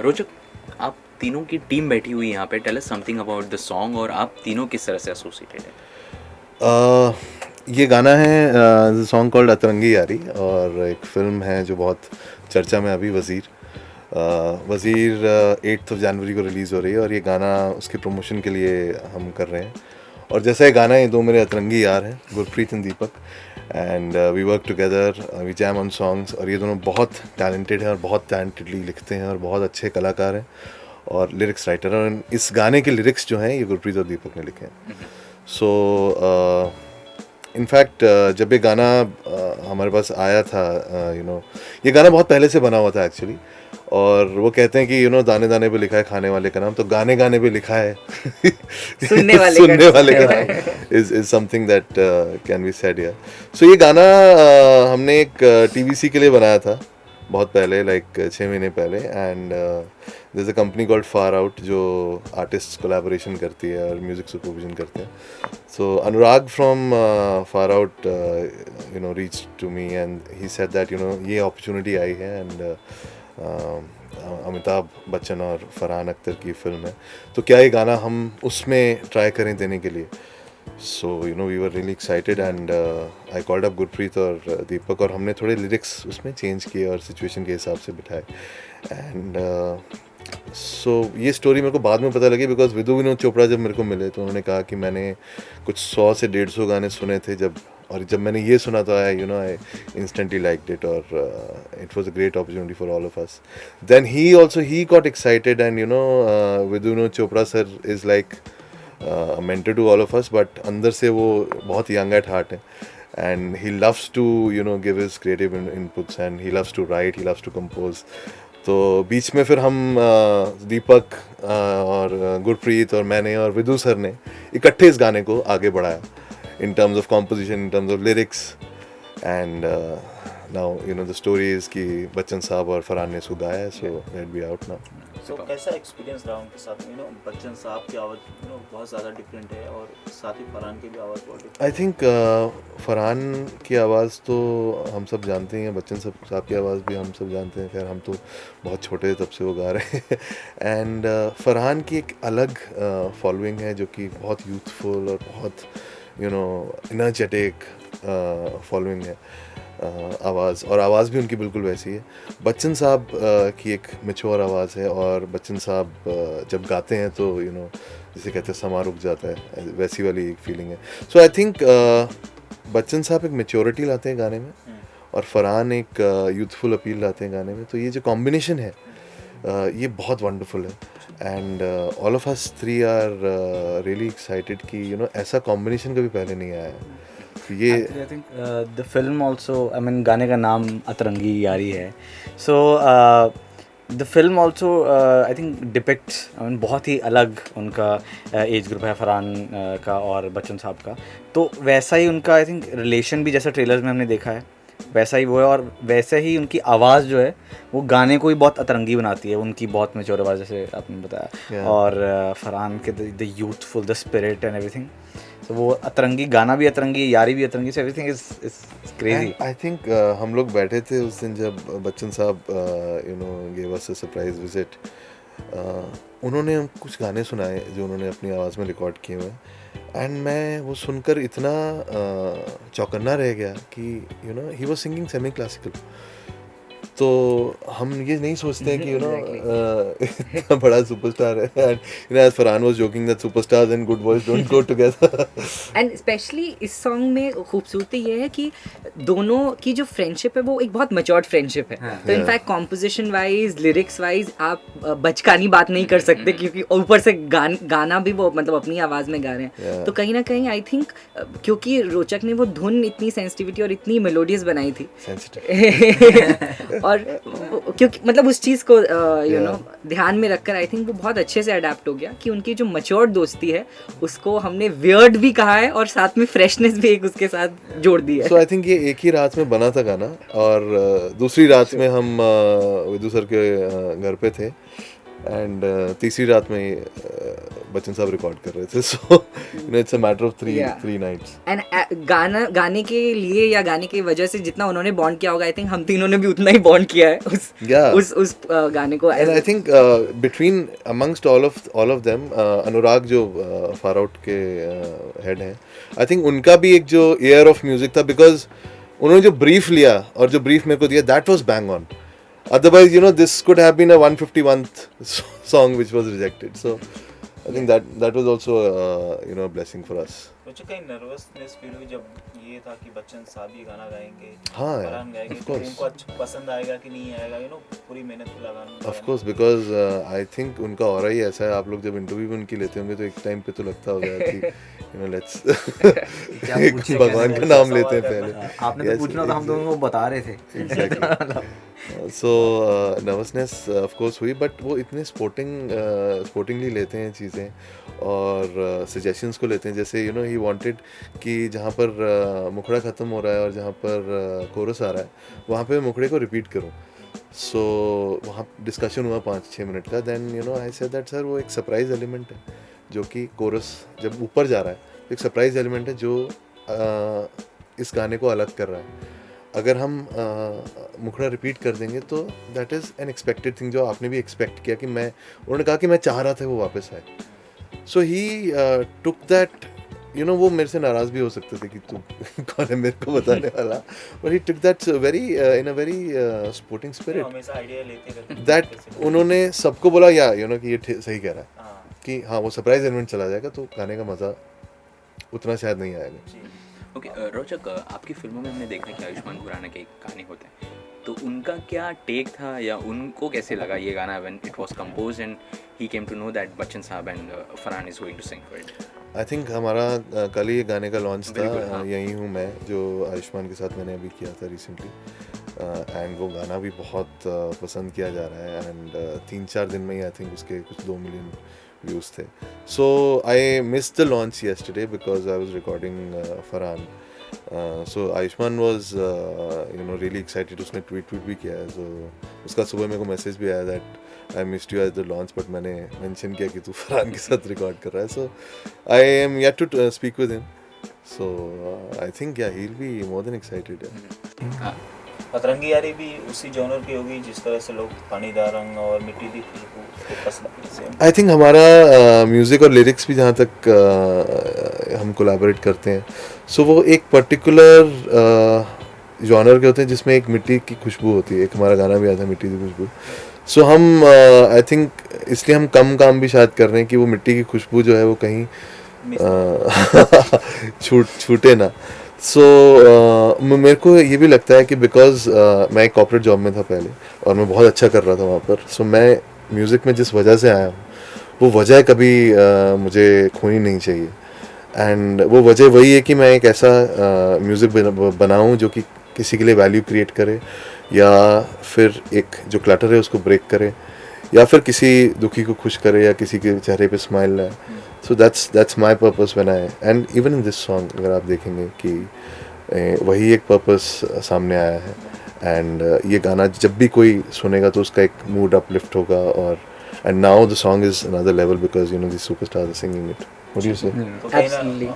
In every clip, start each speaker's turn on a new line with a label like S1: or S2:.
S1: रोचक, आप तीनों की टीम बैठी हुई है यहाँ पे, tell us something about the song और आप तीनों किस तरह से एसोसिएटेड है?
S2: ये गाना है सॉन्ग कॉल्ड अतरंगी यारी, और एक फ़िल्म है जो बहुत चर्चा में अभी, वज़ीर। वज़ीर 8 जनवरी को रिलीज़ हो रही है, और ये गाना उसके प्रमोशन के लिए हम कर रहे हैं। और जैसा ये गाना, ये दो मेरे अतरंगी यार हैं, Gurpreet and Deepak, and we work together, we jam on songs. और ये दोनों बहुत टैलेंटेड हैं और बहुत टैलेंटेडली लिखते हैं और बहुत अच्छे कलाकार हैं और लिरिक्स राइटर हैं। और इस गाने के लिरिक्स जो हैं ये गुरप्रीत और दीपक ने लिखे हैं। सो इनफैक्ट जब ये गाना हमारे पास आया था, ये गाना बहुत पहले से बना हुआ था एक्चुअली। और वो कहते हैं कि दाने दाने पे लिखा है खाने वाले का नाम, तो गाने गाने पे लिखा है सुनने वाले का नाम is something that can be said here. So ये गाना हमने एक टीवीसी के लिए बनाया था बहुत पहले, लाइक 6 महीने पहले। And there is a company called Far Out जो आर्टिस्ट कोलैबोरेशन करती है और म्यूज़िक सुपरविजन करते हैं। So Anurag from Far Out reach to me and he said that ये अपॉर्चुनिटी आई है, एंड अमिताभ बच्चन और फरहान अख्तर की फिल्म है, तो क्या ये गाना हम उसमें ट्राई करें देने के लिए। So we were really excited, and I called up Gurpreet और दीपक, और हमने थोड़े लिरिक्स उसमें चेंज किए और सिचुएशन के हिसाब से बिठाए। एंड सो ये स्टोरी मेरे को बाद में पता लगी, बिकॉज विदु विनोद चोपड़ा जब मेरे को मिले तो उन्होंने कहा कि मैंने कुछ 100 से 150 गाने सुने थे और जब मैंने ये सुना तो आई इंस्टेंटली लाइक्ड इट, और it was a great opportunity for all of us. Then he got excited, and Vidhu Vinod Chopra sir is like mentor to all of us, but अंदर से वो बहुत यंग एट हार्ट है, and he loves to give his creative inputs, and he loves to write, he loves to compose. तो बीच में फिर हम दीपक और गुरप्रीत और मैंने और विदु सर ने इकट्ठे इस गाने को आगे बढ़ाया in terms of composition, in terms of lyrics, and now the story is कि बच्चन साहब और फरहान ने इसको गाया है, so let be out now.
S3: So कैसा एक्सपीरियंस रहा उनके साथ? बच्चन साहब की आवाज़ बहुत ज़्यादा डिफरेंट है, और साथ ही फरहान की भी आवाज़ बहुत डिफरेंट।
S2: I think फरहान की आवाज़ तो हम सब जानते हैं, बच्चन साहब की आवाज़ भी हम सब जानते हैं, खैर हम तो बहुत छोटे तब से वो गा रहे हैं एंड फरहान की एक अलग फॉलोइंग है जो कि बहुत यूथफुल और बहुत एनर्जेटिक फॉलोइंग है आवाज़ भी उनकी बिल्कुल वैसी है। बच्चन साहब की एक मैच्योर आवाज़ है, और बच्चन साहब जब गाते हैं तो जिसे कहते हैं समा रुक जाता है, वैसी वाली एक फीलिंग है। सो आई थिंक बच्चन साहब एक मैच्योरिटी लाते हैं गाने में, और फरहान एक यूथफुल अपील लाते हैं गाने में, तो ये जो कॉम्बिनेशन है ये बहुत वंडरफुल है। And all of us three are really excited कि ऐसा कॉम्बिनेशन कभी पहले नहीं आया है। ये
S4: I think the film also, I mean गाने का नाम अतरंगी यारी है, so the film also I think depicts, I mean बहुत ही अलग उनका एज ग्रुप है फरहान का और बच्चन साहब का, तो वैसा ही उनका आई थिंक रिलेशन भी जैसा ट्रेलर्स में हमने देखा है वैसा ही वो है, और वैसे ही उनकी आवाज़ जो है वो गाने को भी बहुत अतरंगी बनाती है, उनकी बहुत मैच्योर आवाज़ जैसे आपने बताया, और फरहान के the youthful, the spirit and everything, तो वो अतरंगी गाना भी अतरंगी, यारी भी अतरंगी, so everything is crazy.
S2: I think हम लोग बैठे थे उस दिन जब बच्चन साहब gave us a surprise visit. उन्होंने कुछ गाने सुनाए जो उन्होंने अपनी आवाज़ में रिकॉर्ड किए हुए, एंड मैं वो सुनकर इतना चौकन्ना रह गया कि he was singing semi classical. तो हम ये नहीं सोचते हैं कि इतना बड़ा सुपरस्टार है, and as Farhan was joking that superstars and good voice don't go together.
S5: And specially इस सॉन्ग में खूबसूरती ये है कि दोनों की जो फ्रेंडशिप है वो एक बहुत मैच्योर्ड फ्रेंडशिप है, तो in fact composition wise, lyrics wise आप बचकानी बात नहीं कर सकते, क्योंकि ऊपर से गाना भी वो मतलब अपनी आवाज़ में गा रहे हैं, तो कहीं ना कहीं आई थिंक क्योंकि रोचक ने वो धुन इतनी सेंसिटिविटी और इतनी मेलोडियस बनाई थी और क्योंकि मतलब उस चीज़ को ध्यान में रखकर आई थिंक वो बहुत अच्छे से अडेप्ट हो गया कि उनकी जो मैच्योर दोस्ती है उसको हमने वियर्ड भी कहा है और साथ में फ्रेशनेस भी एक उसके साथ जोड़ दी है।
S2: सो आई थिंक ये एक ही रात में बना था गाना, और दूसरी रात में हम विदु सर के घर पे थे, एंड तीसरी रात में बच्चन साहब रिकॉर्ड कर रहे थे. So you know it's a matter of three nights.
S5: And गाने के लिए या गाने की वजह से जितना उन्होंने बॉन्ड किया होगा, आई थिंक हम तीनों ने भी उतना ही बॉन्ड किया है उस गाने को.
S2: And I think between amongst all of them, अनुराग जो फार आउट के हेड हैं, I think उनका भी एक जो एयर ऑफ म्यूजिक था, बिकॉज उन्होंने जो ब्रीफ लिया और जो ब्रीफ मेरे को दिया, that was bang on. Otherwise, you know, this could have been a 151th song which was rejected. So I think that was also you know, a blessing for us.
S3: मुझे कहीं nervousness feel हुई जब ये था कि बच्चन साहब ये गाना गाएंगे,
S2: हाँ
S3: फरहान गाएंगे,
S2: of
S3: तो
S2: course.
S3: उनको अच्छा पसंद आएगा कि नहीं आएगा, यू नो, पूरी मेहनत लगाना.
S2: Of course, because I think उनका ऑरा ही ऐसा है. आप लोग जब इंटरव्यू भी उनकी लेते होंगे तो एक टाइम पे तो लगता होगा कि you know, let's भगवान का नाम लेते हैं पहले.
S4: आपने तो पूछना था, हम दोनों को बता रहे थे.
S2: Exactly. So nervousness of course हुई, but वो इतने sportingly लेते हैं चीज़ें और suggestions को लेते हैं. जैसे you know, he wanted कि जहाँ पर मुखड़ा ख़त्म हो रहा है और जहाँ पर कोरस आ रहा है, वहाँ पे मुखड़े को रिपीट करूँ. सो वहाँ डिस्कशन हुआ 5-6 मिनट का. Then you know I said that sir वो एक सरप्राइज एलिमेंट है, जो कि कोरस जब ऊपर जा रहा है एक सरप्राइज एलिमेंट है जो इस गाने को अलग कर रहा है. अगर हम मुखड़ा रिपीट कर देंगे तो that is an expected thing, जो आपने भी एक्सपेक्ट किया कि उन्होंने कहा कि मैं चाह रहा था वो वापस आए. सो ही टुक दैट, यू नो, वो मेरे से नाराज़ भी हो सकते थे कि तू कौन है मेरे को बताने वाला, but he took that very in a very sporting spirit,
S3: हमेशा आइडिया लेते रहते
S2: दैट उन्होंने सबको बोला या यू नो कि ये सही कह रहा है
S3: हाँ.
S2: कि हाँ वो सरप्राइज एलिमेंट चला जाएगा तो गाने का मज़ा उतना शायद नहीं आएगा.
S1: ओके रोचक, आपकी फिल्मों में हमने देखा कि आयुष्मान खुराना के गाने होते हैं, तो उनका क्या टेक था या उनको कैसे लगा ये गाना when it was composed and he came to know that Bachchan साहब and Farhan is going to sing for it?
S2: I think हमारा कल ही ये गाने का लॉन्च
S1: बिल्कुल,
S2: था.
S1: हाँ.
S2: यही हूँ मैं, जो आयुष्मान के साथ मैंने अभी किया था रिसेंटली, एंड वो गाना भी बहुत पसंद किया जा रहा है. एंड 3-4 दिन में ही आई थिंक उसके कुछ 2 मिलियन व्यूज़ थे. So I missed the launch yesterday because I was recording Farhan. So Ayushmann was you know really excited. उसने ट्वीट भी किया है. सो उसका सुबह मेरे को मैसेज भी आया that I missed you at the launch, but मैंने मेंशन किया कि तू फरहान के साथ रिकॉर्ड कर रहा है. So I am yet to speak with him. So I think yeah he will be more than excited.
S3: Atrangi Yaari भी उसी जॉनर की होगी जिस तरह से लोग पानीदार रंग और मिट्टी दी खुशबू को पसंद करते हैं.
S2: आई थिंक हमारा म्यूज़िक और लिरिक्स भी जहाँ तक हम कोलैबोरेट करते हैं, सो वो एक पर्टिकुलर जॉनर के होते हैं जिसमें एक मिट्टी की खुशबू होती है. एक हमारा गाना भी आता है मिट्टी की खुशबू. सो हम आई थिंक इसलिए हम कम काम भी शायद कर रहे हैं कि वो मिट्टी की खुशबू जो है वो कहीं छूटे ना. सो मेरे को ये भी लगता है कि बिकॉज मैं एक कॉर्पोरेट जॉब में था पहले और मैं बहुत अच्छा कर रहा था वहाँ पर. सो मैं म्यूज़िक में जिस वजह से आया हूँ वो वजह कभी मुझे खोनी नहीं चाहिए. एंड वो वजह वही है कि मैं एक ऐसा म्यूज़िक बनाऊँ जो कि किसी के लिए वैल्यू क्रिएट करे, या फिर एक जो क्लटर है उसको ब्रेक करे, या फिर किसी दुखी को खुश करे, या किसी के चेहरे पे स्माइल लाए. So that's my purpose when I, and even in this song अगर आप देखेंगे कि वही एक पर्पस सामने आया है. एंड ये गाना जब भी कोई सुनेगा तो उसका एक मूड अपलिफ्ट होगा. और and now the song is another level because you know this superstars are singing it. What do you say?
S3: तो कहीं ना
S5: Absolutely.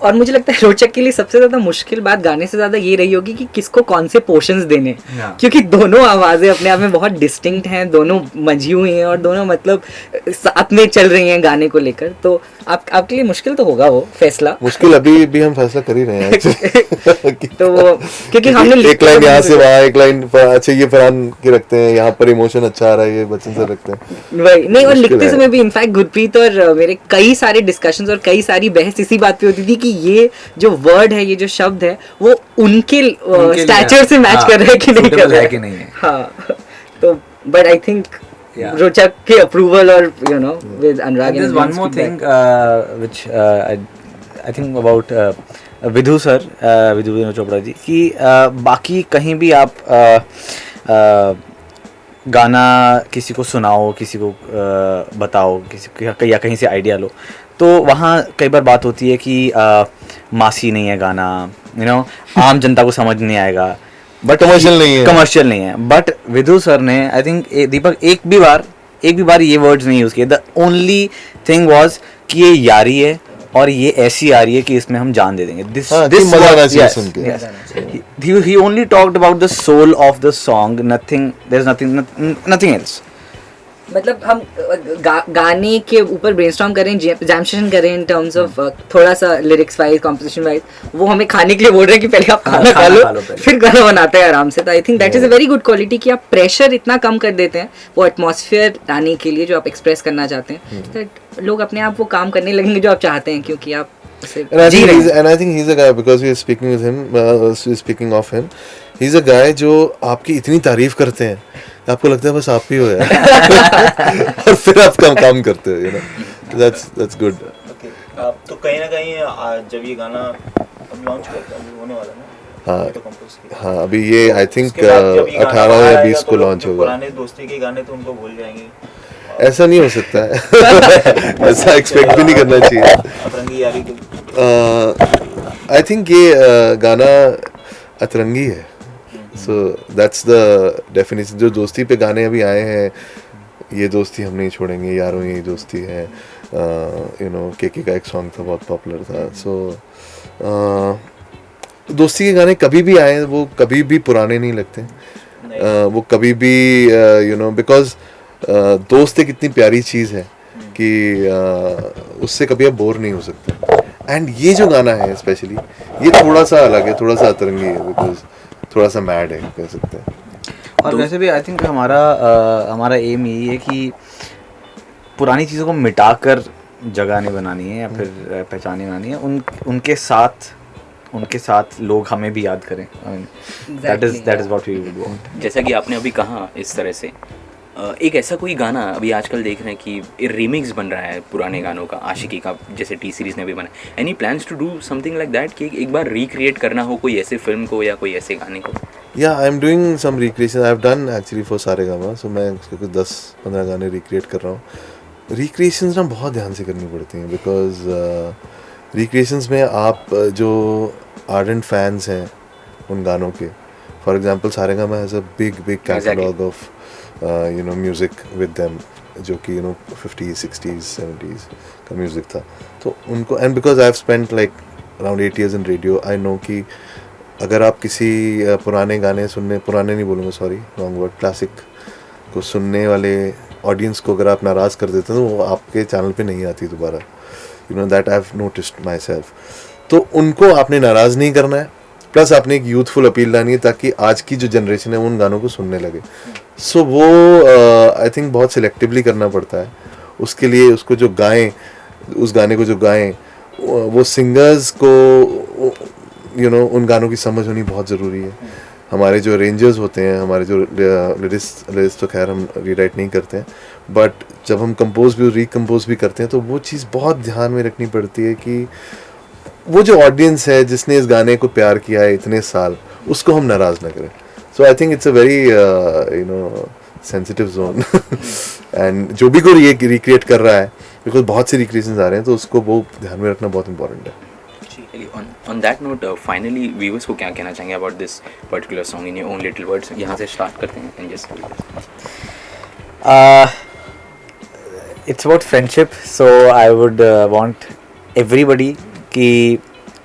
S5: और मुझे लगता है रोचक के लिए सबसे ज्यादा मुश्किल बात गाने से ज्यादा ये रही होगी कि किसको कौन से पोर्शंस देने, क्योंकि दोनों आवाजें अपने आप में बहुत डिस्टिंक्ट हैं, दोनों मंझी हुई हैं और दोनों मतलब साथ में चल रही हैं गाने को लेकर. तो आपके लिए मुश्किल तो होगा वो फैसला.
S2: मुश्किल अभी भी हम फैसला कर ही रहे हैं actually.
S5: तो वो क्योंकि हमने
S2: एक लाइन यहाँ से वहाँ, एक लाइन अच्छा ये फरहान की रखते हैं, यहाँ पर इमोशन अच्छा आ रहा है ये बच्चन से रखते हैं.
S5: वही नहीं. और
S2: मुश्किल
S5: लिखते
S2: है.
S5: समय भी इनफैक्ट गुरप्रीत और मेरे कई सारे डिस्कशंस और कई सारी बहस इसी बात पे होती थी कि ये जो वर्ड है, ये जो शब्द है, वो उनके स्टैचर से मैच कर रहा है कि नहीं कर रहा है
S4: कि नहीं है.
S5: हाँ. तो बट आई थिंक
S4: Yeah.
S5: रोचक के अप्रूवल और you know with Anurag.
S4: There's one more thing which I think about Vidhu sir, Vidhu Vinod Chopra ji, कि बाकी कहीं भी आप गाना किसी को सुनाओ, किसी को बताओ, किसी को या कहीं से आइडिया लो, तो वहाँ कई बार बात होती है कि मासी नहीं है गाना, यू नो, आम जनता को समझ नहीं आएगा, बट
S2: कमर्शियल नहीं है.
S4: बट विधु सर ने आई थिंक दीपक एक भी बार एक भी बार ये वर्ड्स नहीं यूज़ किए. द ओनली थिंग वाज कि ये यारी है और ये ऐसी आ रही है कि इसमें हम जान दे देंगे. दिस
S2: हाँ, कि मजा आना चाहिए सुन के.
S4: he only talked about the soul of the song. There's nothing else.
S5: मतलब हम गाने के ऊपर ब्रेनस्टॉर्म करें, जैम सेशन करें इन टर्म्स ऑफ थोड़ा सा लिरिक्स वाइज, कॉम्पोजिशन वाइज. वो हमें खाने के लिए बोल रहे हैं कि पहले आप खाना खा लो फिर गाना बनाते हैं आराम से. तो I think that is a very good quality कि आप प्रेशर इतना कम कर देते हैं वो एटमॉस्फेयर लाने के लिए जो आप एक्सप्रेस करना चाहते हैं. दैट लोग अपने आप वो काम करने लगेंगे जो आप चाहते हैं, क्योंकि आप
S2: And I think he's a guy, because we are speaking with him, speaking of him, he's a guy जो आपकी इतनी तारीफ करते हैं, आपको लगता है बस आप ही हो यार. और फिर आप काम करते हो, you know. That's good.
S3: Okay. तो कहीं ना कहीं जब ये गाना अब लॉन्च होने वाला है ना,
S2: हाँ,
S3: तो compose किया.
S2: हाँ, अभी ये आई थिंक
S3: उसके बाद जब ये गाना
S2: 18 या
S3: आएगा
S2: 20
S3: तो
S2: को
S3: लोग
S2: लॉन्च
S3: जो
S2: होगा.
S3: पुराने दोस्ती के गाने तो उनको भूल जाएंगे.
S2: ऐसा नहीं हो सकता है. ऐसा एक्सपेक्ट भी नहीं करना चाहिए.
S3: अतरंगी यारी को
S2: आई थिंक ये गाना अतरंगी है. So that's the definition. जो दोस्ती पे गाने अभी आए हैं, ये दोस्ती हम नहीं छोड़ेंगे, यारों यही दोस्ती है, यू नो, केके का एक सॉन्ग था बहुत पॉपुलर था. सो दोस्ती के गाने कभी भी आए वो कभी भी पुराने नहीं लगते. वो कभी भी यू नो, बिकॉज दोस्त एक इतनी प्यारी चीज़ है कि उससे कभी आप बोर नहीं हो सकते. एंड ये जो गाना है स्पेशली, ये थोड़ा सा अलग है, थोड़ा सा अतरंगी है, बिकॉज थोड़ा सा मैड है कह सकते हैं.
S4: और वैसे भी आई थिंक हमारा एम यही है कि पुरानी चीज़ों को मिटाकर जगह नहीं बनानी है या फिर पहचान नहीं बनानी है. उनके साथ लोग हमें भी याद करें. That is what we would want.
S1: जैसा कि आपने अभी कहा इस तरह से, एक ऐसा कोई गाना अभी आजकल देख रहे हैं कि रिमिक्स बन रहा है पुराने गानों का, आशिकी का, जैसे टी सीरीज़ ने भी बना. Any plans to do something like that कि एक बार रिक्रिएट करना हो कोई ऐसे फिल्म को या कोई ऐसे गाने को?
S2: Yeah I am doing some recreation. I have done actually for Saregama. So मैं उसके कुछ 10-15 गाने रिक्रिएट कर रहा हूँ. रिक्रिएशंस ना बहुत ध्यान से करनी पड़ती हैं, बिकॉज रिक्रिएशंस में आप जो आर्डेंट फैंस हैं उन गानों के, for example Saregama has a big catalogue of you know music with them, जो कि you know 50s 60s 70s का म्यूज़िक था. तो उनको, and because I have spent like around 8 years in radio, I know कि अगर आप किसी पुराने गाने सुनने, पुराने नहीं बोलूँगा, सॉरी रॉन्ग वर्ड, क्लासिक को सुनने वाले ऑडियंस को अगर आप नाराज़ कर देते हैं तो वो आपके चैनल पे नहीं आती दोबारा. You know that I have noticed my self. तो उनको आपने नाराज़ नहीं करना है, प्लस आपने एक यूथफुल अपील लानी है ताकि आज की जो जनरेशन है उन गानों को सुनने लगे. सो वो आई थिंक बहुत सिलेक्टिवली करना पड़ता है. उसके लिए उसको जो गाएं, उस गाने को जो गाएं, वो सिंगर्स को यू नो उन गानों की समझ होनी बहुत ज़रूरी है. हमारे जो अरेंजर्स होते हैं, हमारे जो लिरिक्स तो खैर हम रीराइट नहीं करते हैं, बट जब हम कंपोज भी रिकम्पोज भी करते हैं तो वो चीज़ बहुत ध्यान में रखनी पड़ती है कि वो जो ऑडियंस है जिसने इस गाने को प्यार किया है इतने साल, उसको हम नाराज़ ना करें. So I think it's a very you know sensitive zone. And जो भी कोई ये रिक्रिएट कर रहा है, बिकॉज बहुत से रिक्रिएशंस आ रहे हैं, तो उसको वो ध्यान में रखना बहुत इंपॉर्टेंट है.
S1: On that note, finally viewers को क्या कहना चाहेंगे about this particular song in your own little words? यहाँ से start करते हैं and just
S4: It's about friendship, so I would want everybody कि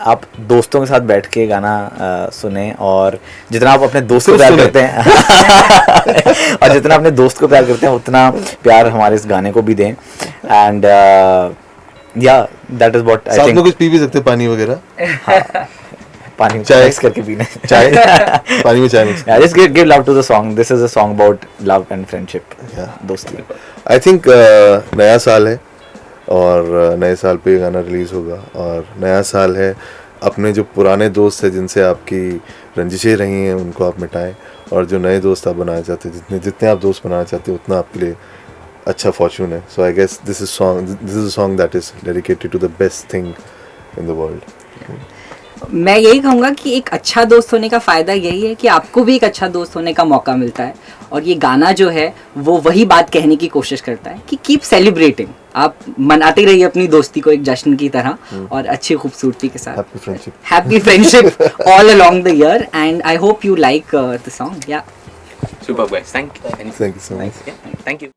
S4: आप दोस्तों के साथ बैठ के गाना सुने, और जितना आप अपने दोस्त को प्यार करते हैं और जितना अपने दोस्त को प्यार करते हैं उतना प्यार हमारे इस गाने को भी दें. एंड या दैट इज व्हाट आई
S2: साथ
S4: थिंक.
S2: में कुछ पी भी सकते हैं, पानी वगैरह,
S4: पानी
S2: चाय
S4: मिक्स करके पीना.
S2: चाय पानी में चाय mix.
S4: Yeah, just give love to the song. This is a song about love and friendship.
S2: Yeah.
S4: दोस्ती.
S2: आई थिंक नया साल है और नए साल पे ये गाना रिलीज़ होगा, और नया साल है, अपने जो पुराने दोस्त हैं जिनसे आपकी रंजिशें रही हैं उनको आप मिटाएं, और जो नए दोस्त आप बनाना चाहते हैं, जितने आप दोस्त बनाना चाहते हैं उतना आपके लिए अच्छा फॉर्चून है. So I guess this is a song that is dedicated to the best thing in the world.
S5: मैं यही कहूँगा कि एक अच्छा दोस्त होने का फ़ायदा यही है कि आपको भी एक अच्छा दोस्त होने का मौका मिलता है, और ये गाना जो है वो वही बात कहने की कोशिश करता है कि कीप सेलिब्रेटिंग. आप मनाते रहिए अपनी दोस्ती को एक जश्न की तरह और अच्छी खूबसूरती के साथ. Happy friendship all along the year, and I hope you like the song. या
S1: superb guys, thank you
S2: Thank you so much.
S1: Yeah, thank you.